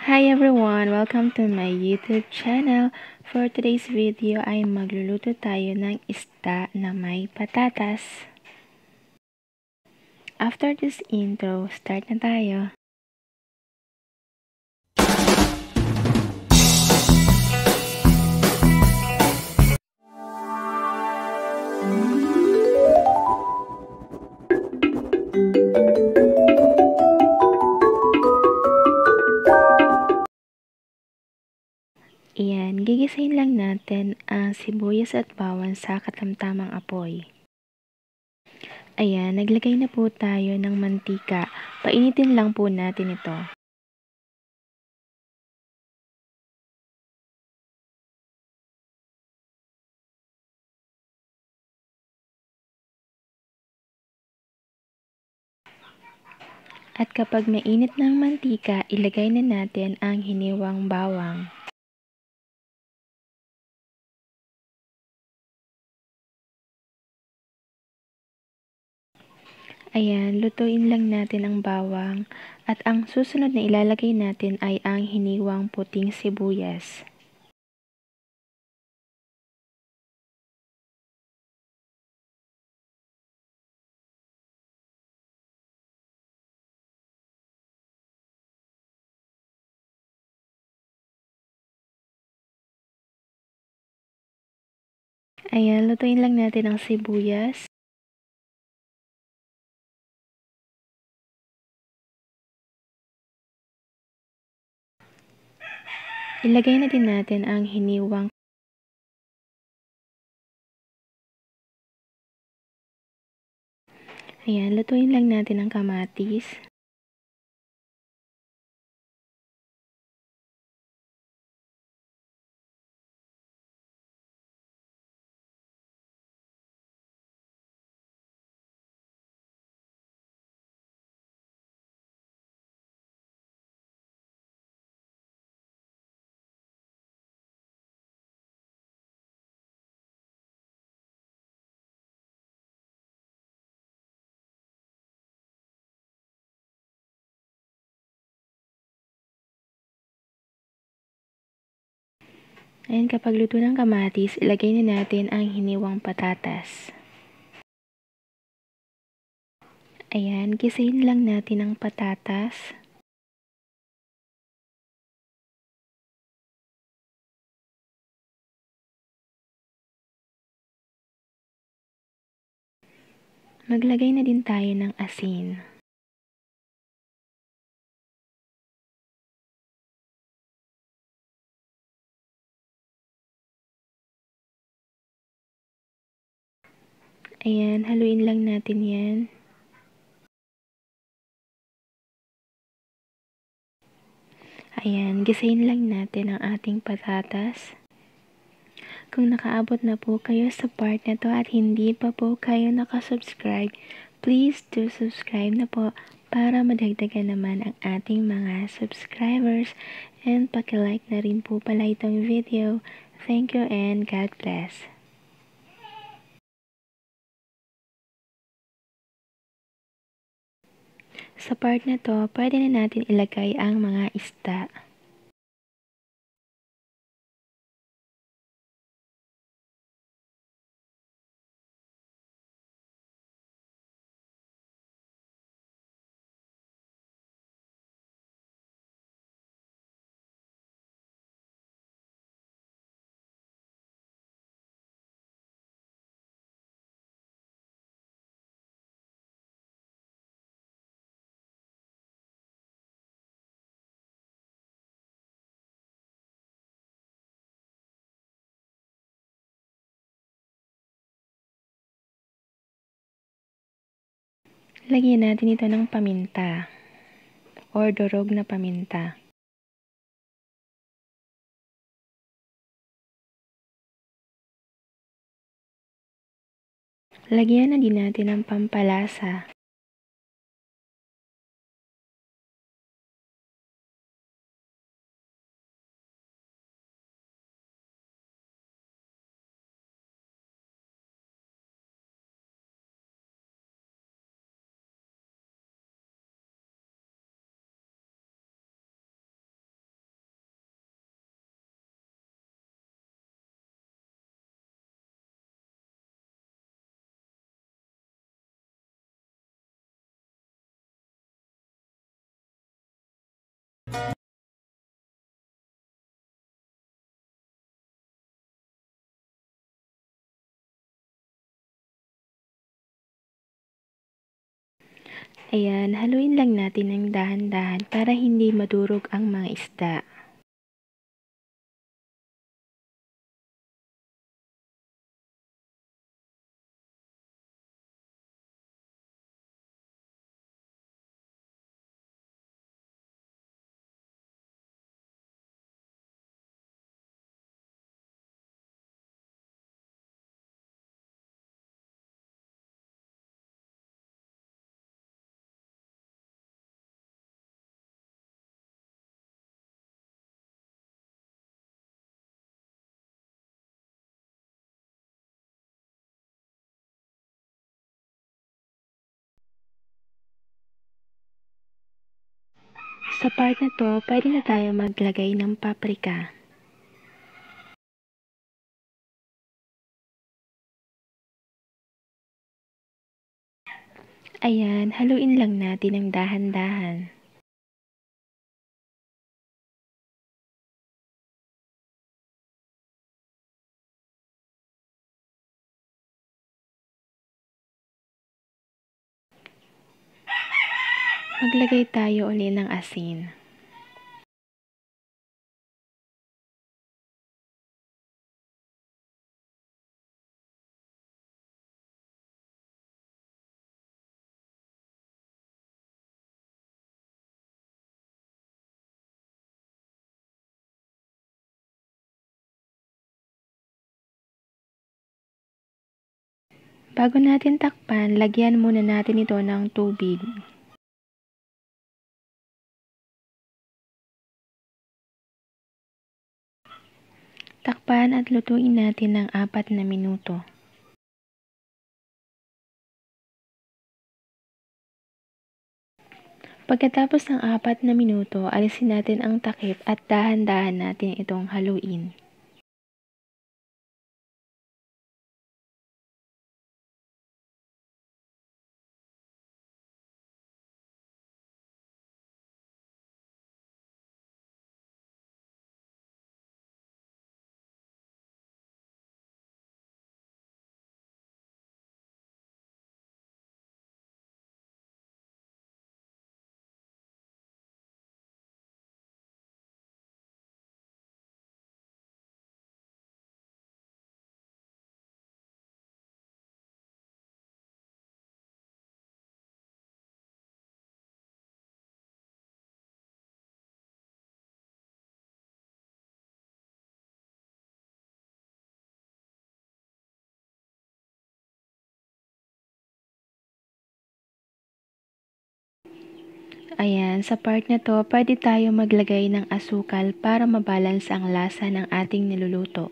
Hi everyone! Welcome to my YouTube channel. For today's video ay magluluto tayo ng isda na may patatas. After this intro, start na tayo. Iyan, gigisahin lang natin ang sibuyas at bawang sa katamtamang apoy. Ayan, naglagay na po tayo ng mantika. Painitin lang po natin ito. At kapag mainit ng mantika, ilagay na natin ang hiniwang bawang. Ayan, lutuin lang natin ang bawang at ang susunod na ilalagay natin ay ang hiniwang puting sibuyas. Ayan, lutuin lang natin ang sibuyas. Ilagay na din natin ang hiniwang. Ayan, lutuin lang natin ang kamatis. Ayan, kapag luto ng kamatis, ilagay na natin ang hiniwang patatas. Ayan, gisahin lang natin ang patatas. Maglagay na din tayo ng asin. Ayan, haluin lang natin yan. Ayan, gisahin lang natin ang ating patatas. Kung nakaabot na po kayo sa part na to at hindi pa po kayo nakasubscribe, please do subscribe na po para madagdagan naman ang ating mga subscribers, and paki-like na rin po pala itong video. Thank you and God bless. Sa part na to, pwede na natin ilagay ang mga isda. Lagyan natin ito ng paminta or durog na paminta. Lagyan na din natin ng pampalasa. Ayan, haluin lang natin ng dahan-dahan para hindi madurog ang mga isda. Sa part na to, pwede na tayo maglagay ng paprika. Ayan, haluin lang natin ng dahan-dahan. Maglagay tayo ulit ng asin. Bago natin takpan, lagyan muna natin ito ng tubig. Takpan at lutuin natin ng 4 na minuto. Pagkatapos ng 4 na minuto, alisin natin ang takip at dahan-dahan natin itong haluin. Ayan, sa part na to, pwede tayo maglagay ng asukal para mabalance ang lasa ng ating niluluto.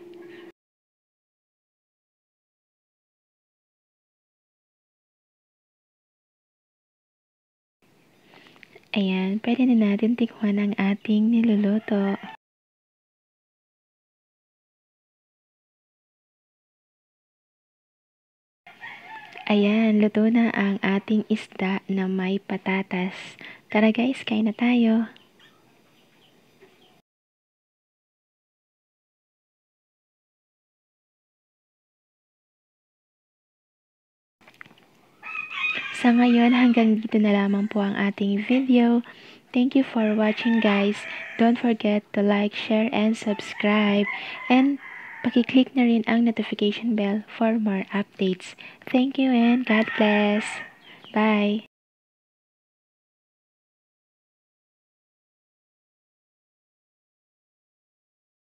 Ayan, pwede na natin tikman ang ating niluluto. Ayan, luto na ang ating isda na may patatas. Tara guys, kain na tayo. Sa ngayon, hanggang dito na lamang po ang ating video. Thank you for watching guys. Don't forget to like, share, and subscribe. And paki-click na rin ang notification bell for more updates. Thank you and God bless. Bye!